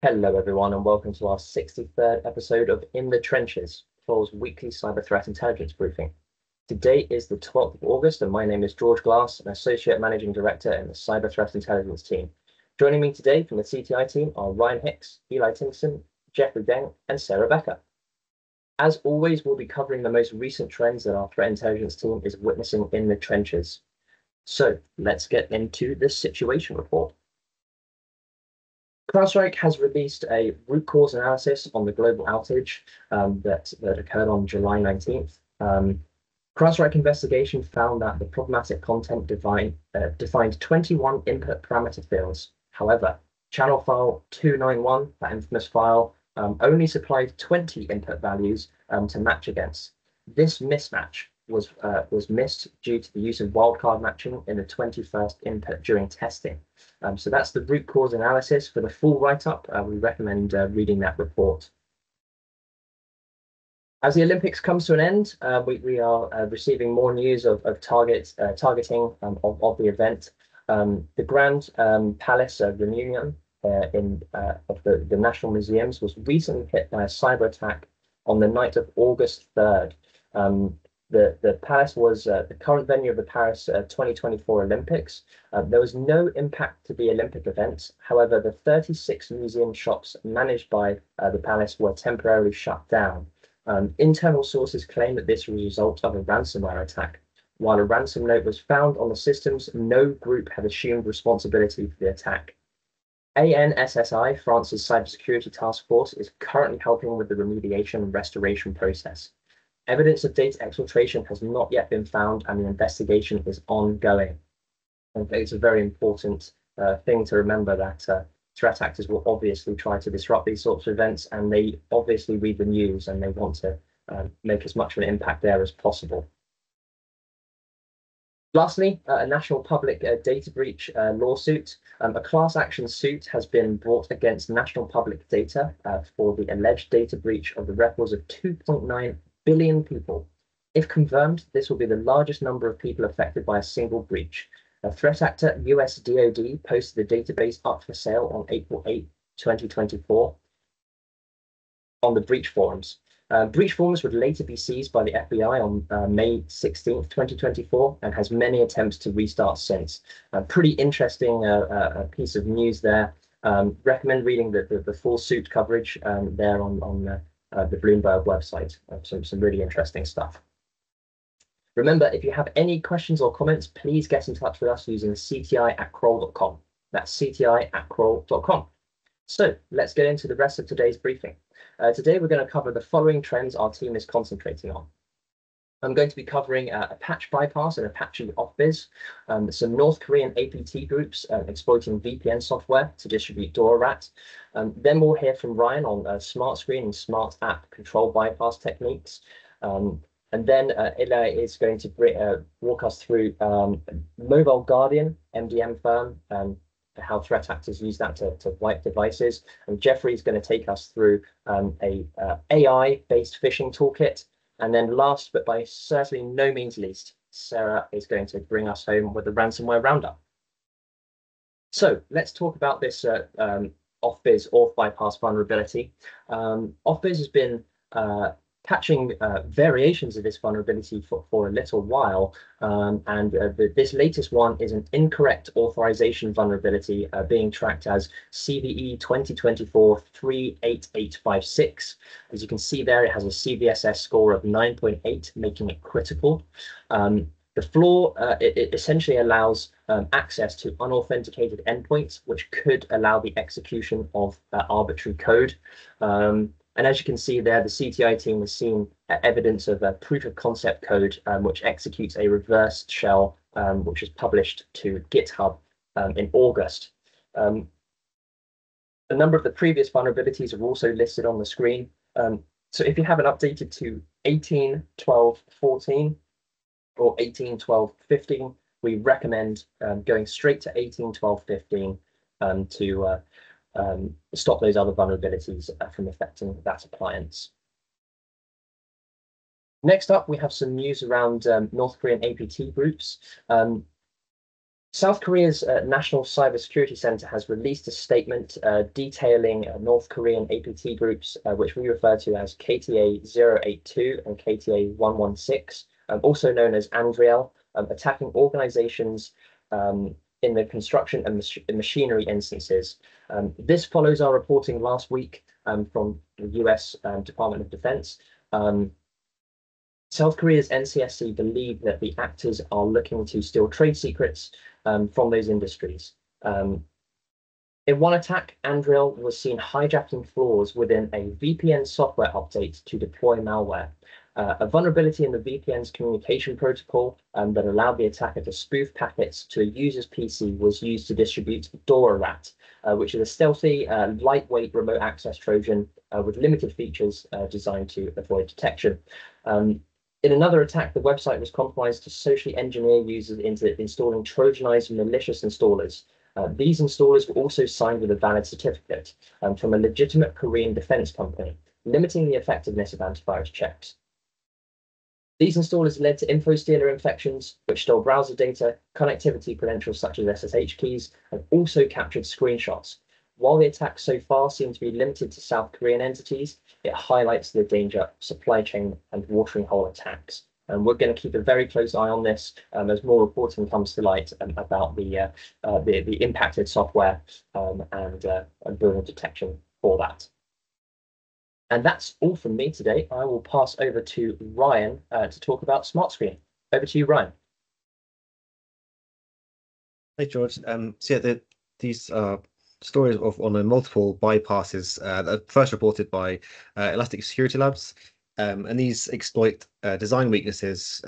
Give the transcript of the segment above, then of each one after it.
Hello, everyone, and welcome to our 63rd episode of In the Trenches, Paul's weekly cyber threat intelligence briefing. Today is the 12th of August, and my name is George Glass, an Associate Managing Director in the Cyber Threat Intelligence team. Joining me today from the CTI team are Ryan Hicks, Eli Timpson, Jeffrey Deng, and Sarah Becker. As always, we'll be covering the most recent trends that our threat intelligence team is witnessing in the trenches. So let's get into the situation report. CrowdStrike has released a root cause analysis on the global outage that occurred on July 19th. CrowdStrike investigation found that the problematic content defined 21 input parameter fields. However, channel file 291, that infamous file, only supplied 20 input values to match against. This mismatch was missed due to the use of wildcard matching in the 21st input during testing. So that's the root cause analysis. For the full write-up, we recommend reading that report. As the Olympics comes to an end, we are receiving more news of targeting of the event. The Grand Palace Reunion of the National Museums was recently hit by a cyber attack on the night of August 3rd. The Palace was the current venue of the Paris 2024 Olympics. There was no impact to the Olympic events. However, the 36 museum shops managed by the Palace were temporarily shut down. Internal sources claim that this was a result of a ransomware attack. While a ransom note was found on the systems, no group had assumed responsibility for the attack. ANSSI, France's cybersecurity task force, is currently helping with the remediation and restoration process. Evidence of data exfiltration has not yet been found, and the investigation is ongoing. And it's a very important thing to remember that threat actors will obviously try to disrupt these sorts of events, and they obviously read the news and they want to make as much of an impact there as possible. Lastly, a national public data breach lawsuit. A class action suit has been brought against national public data for the alleged data breach of the records of 2.9 billion people. If confirmed, this will be the largest number of people affected by a single breach. A threat actor, US DoD, posted the database up for sale on April 8, 2024 on the breach forums. Breach forums would later be seized by the FBI on May 16, 2024, and has many attempts to restart since. Pretty interesting piece of news there. Recommend reading the full suit coverage there on the Bloomberg website. Some really interesting stuff. Remember, if you have any questions or comments, please get in touch with us using cti@kroll.com. That's cti@kroll.com. So let's get into the rest of today's briefing. Today, we're going to cover the following trends our team is concentrating on. I'm going to be covering Apache bypass and Apache OFBiz, some North Korean APT groups exploiting VPN software to distribute DORARAT. Then we'll hear from Ryan on SmartScreen and Smart App control bypass techniques. And then Eli is going to walk us through Mobile Guardian, MDM firm, how threat actors use that to wipe devices. And Jeffrey is going to take us through a AI-based phishing toolkit. And then last, but by certainly no means least, Sarah is going to bring us home with the Ransomware Roundup. So let's talk about this OFBiz auth bypass vulnerability. OFBiz has been catching variations of this vulnerability for a little while, and this latest one is an incorrect authorization vulnerability being tracked as CVE 2024-38856. As you can see there, it has a CVSS score of 9.8, making it critical. The flaw, it essentially allows access to unauthenticated endpoints, which could allow the execution of arbitrary code. And as you can see there, the CTI team has seen evidence of a proof of concept code, which executes a reverse shell, which was published to GitHub in August. A number of the previous vulnerabilities are also listed on the screen. So if you haven't updated to 18.12.14 or 18.12.15, we recommend going straight to 18.12.15 to stop those other vulnerabilities from affecting that appliance. Next up, we have some news around North Korean APT groups. South Korea's National Cybersecurity Center has released a statement detailing North Korean APT groups, which we refer to as KTA 082 and KTA 116, also known as Andriel, attacking organizations in the construction and machinery instances. This follows our reporting last week from the US Department of Defense. South Korea's NCSC believe that the actors are looking to steal trade secrets from those industries. In one attack, Andriel was seen hijacking flaws within a VPN software update to deploy malware. A vulnerability in the VPN's communication protocol that allowed the attacker to spoof packets to a user's PC was used to distribute DORARAT, which is a stealthy, lightweight remote access Trojan with limited features designed to avoid detection. In another attack, the website was compromised to socially engineer users into installing Trojanized malicious installers. These installers were also signed with a valid certificate from a legitimate Korean defense company, limiting the effectiveness of antivirus checks. These installers led to info stealer infections, which stole browser data, connectivity credentials such as SSH keys, and also captured screenshots. While the attacks so far seem to be limited to South Korean entities, it highlights the danger of supply chain and watering hole attacks. And we're going to keep a very close eye on this as more reporting comes to light about the impacted software and building detection for that. And that's all from me today. I will pass over to Ryan to talk about SmartScreen. Over to you, Ryan. Hey, George. So yeah, these stories on multiple bypasses first reported by Elastic Security Labs. And these exploit design weaknesses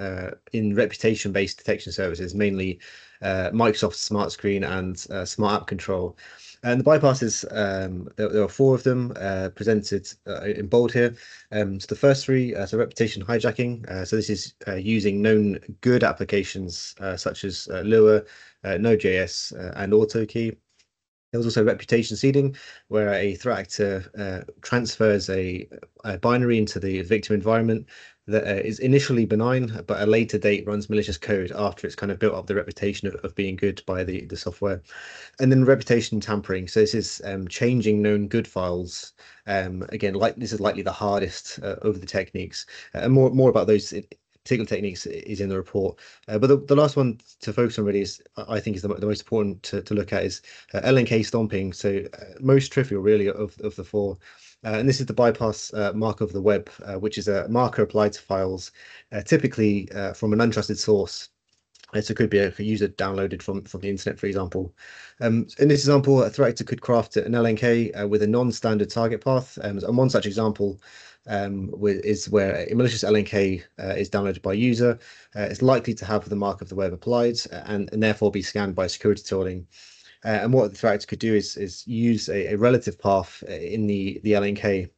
in reputation-based detection services, mainly Microsoft SmartScreen and Smart App Control. And the bypasses, there are 4 of them presented in bold here. So the first 3, so reputation hijacking. So this is using known good applications such as Lua, Node.js, and AutoKey. There was also reputation seeding, where a threat actor transfers a binary into the victim environment that is initially benign, but at a later date runs malicious code after it's kind of built up the reputation of being good by the software. And then reputation tampering. So this is changing known good files. Again, this is likely the hardest of the techniques. And more about those particular techniques is in the report. But the last one to focus on really is, I think, is the most important to look at is LNK stomping. So most trivial really of the 4. And this is the bypass marker of the web, which is a marker applied to files, typically from an untrusted source. So it could be a user downloaded from the internet, for example. In this example, a threat actor could craft an LNK with a non-standard target path. And one such example is where a malicious LNK is downloaded by a user. It's likely to have the mark of the web applied and therefore be scanned by security tooling. And what the threat actor could do is use a relative path in the LNK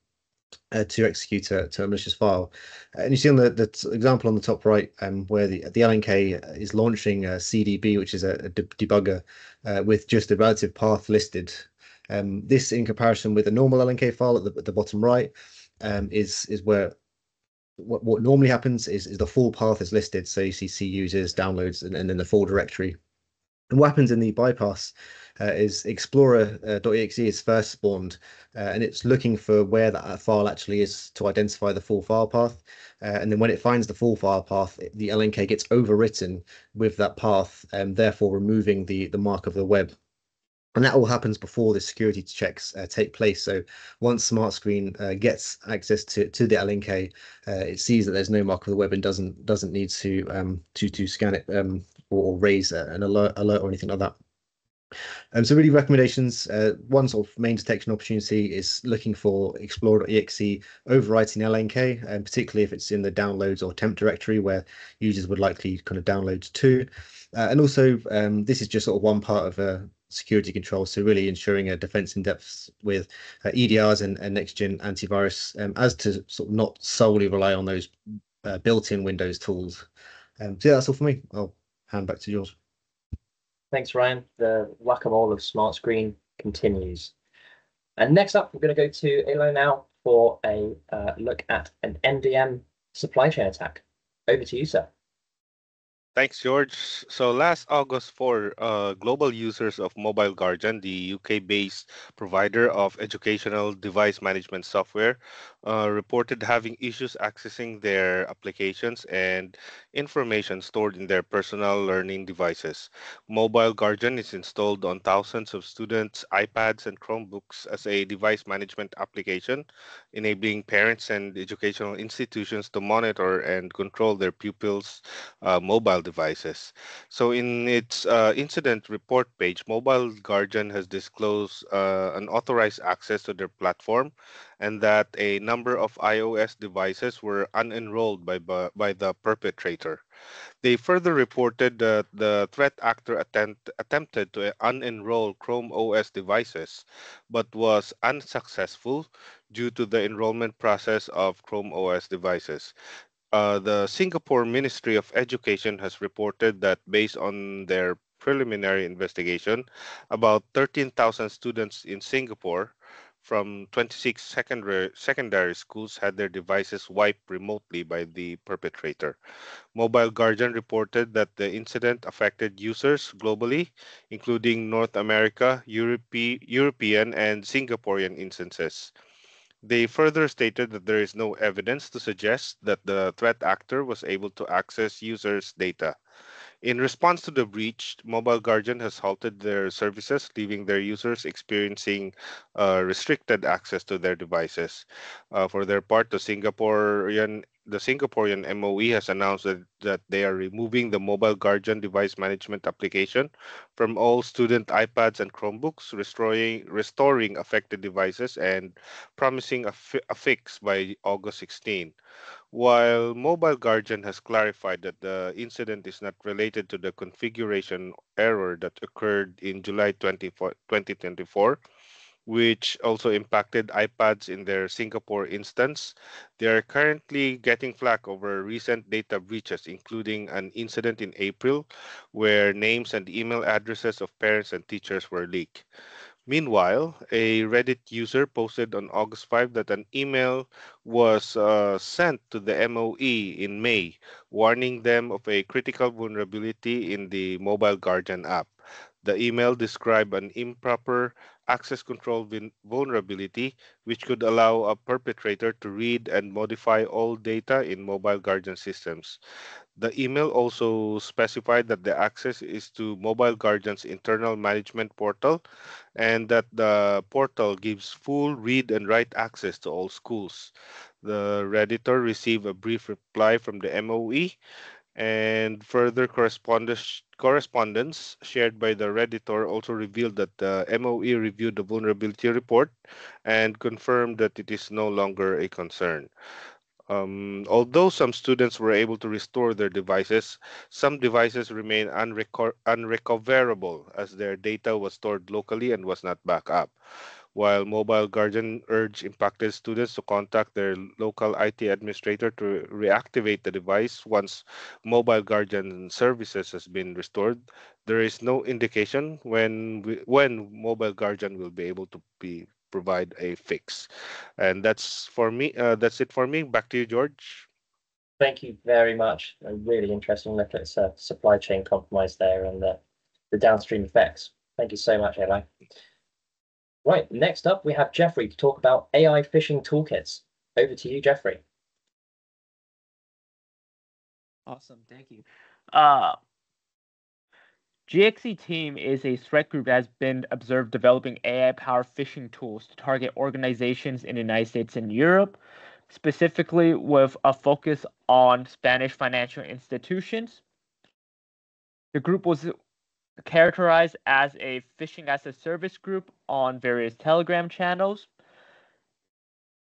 to execute a malicious file. And you see on the example on the top right, where the LNK is launching a CDB, which is a debugger with just a relative path listed. This, in comparison with a normal LNK file at the bottom right, is where what normally happens is the full path is listed. So you see C users, downloads, and then the full directory. And what happens in the bypass is Explorer.exe is first spawned, and it's looking for where that file actually is to identify the full file path. And then when it finds the full file path, the LNK gets overwritten with that path, therefore removing the mark of the web. And that all happens before the security checks take place. So once SmartScreen gets access to the LNK, it sees that there's no mark of the web and doesn't need to scan it or raise an alert or anything like that. So really recommendations, one sort of main detection opportunity is looking for Explorer.exe overwriting LNK, and particularly if it's in the downloads or temp directory where users would likely kind of download to. And also, this is just sort of one part of a security control, so really ensuring a defense in depth with EDRs and next-gen antivirus, as to sort of not solely rely on those built-in Windows tools. So yeah, that's all for me. I'll hand back to yours. Thanks, Ryan. The whack-a-mole of SmartScreen continues. And next up, we're going to go to Elo now for a look at an MDM supply chain attack. Over to you, sir. Thanks, George. So last August 4, global users of Mobile Guardian, the UK-based provider of educational device management software, reported having issues accessing their applications and information stored in their personal learning devices. Mobile Guardian is installed on thousands of students' iPads and Chromebooks as a device management application, enabling parents and educational institutions to monitor and control their pupils' mobile devices. So, in its incident report page, Mobile Guardian has disclosed unauthorized access to their platform and that a number of iOS devices were unenrolled by the perpetrator. They further reported that the threat actor attempted to unenroll Chrome OS devices, but was unsuccessful due to the enrollment process of Chrome OS devices. The Singapore Ministry of Education has reported that based on their preliminary investigation, about 13,000 students in Singapore from 26 secondary schools had their devices wiped remotely by the perpetrator. Mobile Guardian reported that the incident affected users globally, including North America, European, and Singaporean instances. They further stated that there is no evidence to suggest that the threat actor was able to access users' data. In response to the breach, Mobile Guardian has halted their services, leaving their users experiencing restricted access to their devices. For their part, the Singaporean MOE has announced that they are removing the Mobile Guardian device management application from all student iPads and Chromebooks, restoring affected devices and promising a fix by August 16. While Mobile Guardian has clarified that the incident is not related to the configuration error that occurred in July 2024, which also impacted iPads in their Singapore instance, they are currently getting flack over recent data breaches, including an incident in April where names and email addresses of parents and teachers were leaked. Meanwhile, a Reddit user posted on August 5 that an email was sent to the MOE in May, warning them of a critical vulnerability in the Mobile Guardian app. The email described an improper access control vulnerability, which could allow a perpetrator to read and modify all data in Mobile Guardian systems. The email also specified that the access is to Mobile Guardian's internal management portal and that the portal gives full read and write access to all schools. The Redditor received a brief reply from the MOE and further correspondence shared by the Redditor also revealed that the MOE reviewed the vulnerability report and confirmed that it is no longer a concern. Although some students were able to restore their devices, some devices remain unrecoverable as their data was stored locally and was not backed up. While Mobile Guardian urged impacted students to contact their local IT administrator to reactivate the device once Mobile Guardian services has been restored, there is no indication when Mobile Guardian will be able to be provide a fix. And that's for me. That's it for me. Back to you, George. Thank you very much. A really interesting look at supply chain compromise there and the downstream effects. Thank you so much, Eli. Right, next up we have Jeffrey to talk about AI phishing toolkits. Over to you, Jeffrey. Awesome, thank you. GXE team is a threat group that has been observed developing AI-powered phishing tools to target organizations in the United States and Europe, specifically with a focus on Spanish financial institutions. The group was characterized as a phishing as a service group on various Telegram channels.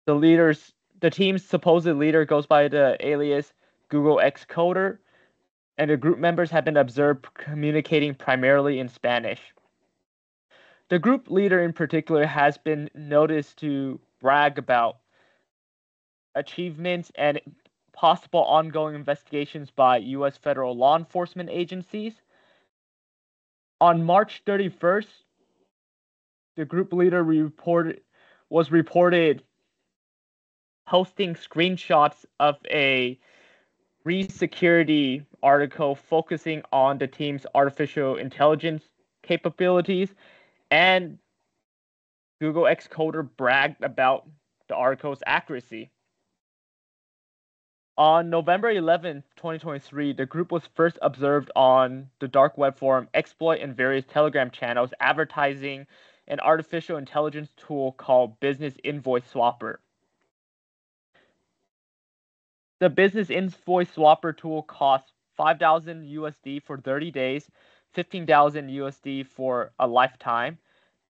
The team's supposed leader goes by the alias Google X Coder, and the group members have been observed communicating primarily in Spanish. The group leader in particular has been noticed to brag about achievements and possible ongoing investigations by U.S. federal law enforcement agencies. On March 31st, the group leader was reported posting screenshots of a Security article focusing on the team's artificial intelligence capabilities, and Google Xcoder bragged about the article's accuracy. On November 11, 2023, the group was first observed on the dark web forum Exploit and various Telegram channels advertising an artificial intelligence tool called Business Invoice Swapper. The Business Invoice Swapper tool costs $5,000 USD for 30 days, $15,000 USD for a lifetime,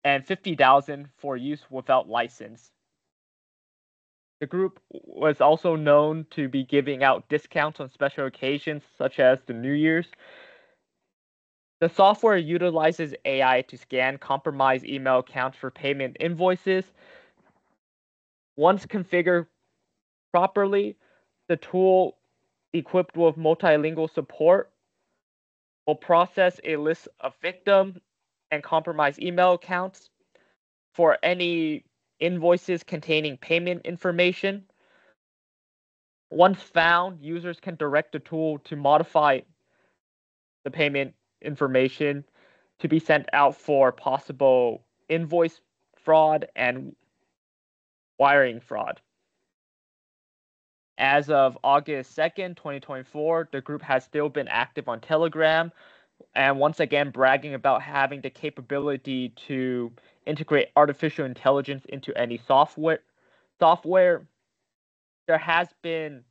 and $50,000 for use without license. The group was also known to be giving out discounts on special occasions such as the New Year's. The software utilizes AI to scan compromised email accounts for payment invoices. Once configured properly, the tool, equipped with multilingual support, will process a list of victim and compromised email accounts for any invoices containing payment information. Once found, users can direct the tool to modify the payment information to be sent out for possible invoice fraud and wiring fraud. As of August 2nd, 2024, the group has still been active on Telegram, and once again bragging about having the capability to integrate artificial intelligence into any software. There has been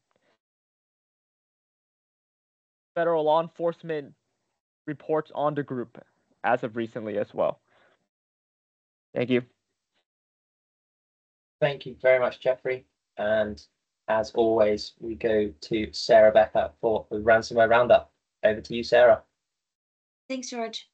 federal law enforcement reports on the group as of recently as well. Thank you. Thank you very much, Jeffrey. And as always, we go to Sarah Becker for the Ransomware Roundup. Over to you, Sarah. Thanks, George.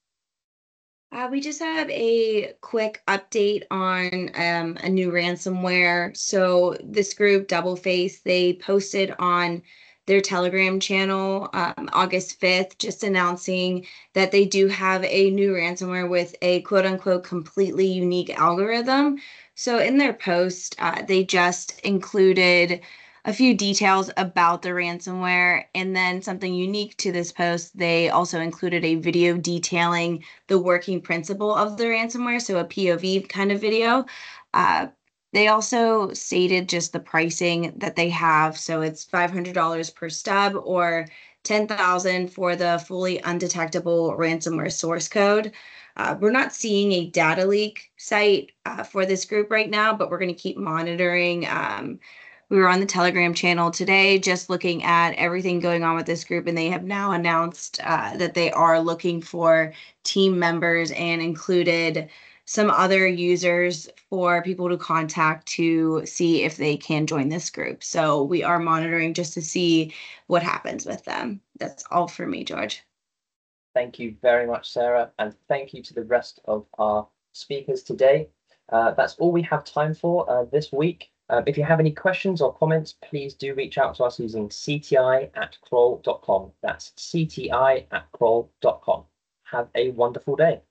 We just have a quick update on a new ransomware. So this group, Doubleface, they posted on their Telegram channel August 5th, just announcing that they do have a new ransomware with a quote-unquote completely unique algorithm. So in their post, they just included a few details about the ransomware, and then something unique to this post, they also included a video detailing the working principle of the ransomware, so a POV kind of video. They also stated just the pricing that they have, so it's $500 per stub or $10,000 for the fully undetectable ransomware source code. We're not seeing a data leak site for this group right now, but we're going to keep monitoring. We were on the Telegram channel today just looking at everything going on with this group, and they have now announced that they are looking for team members and included some other users for people to contact to see if they can join this group. So we are monitoring just to see what happens with them. That's all for me, George. Thank you very much, Sarah, and thank you to the rest of our speakers today. That's all we have time for this week. If you have any questions or comments, please do reach out to us using cti@kroll.com. That's cti@kroll.com. Have a wonderful day.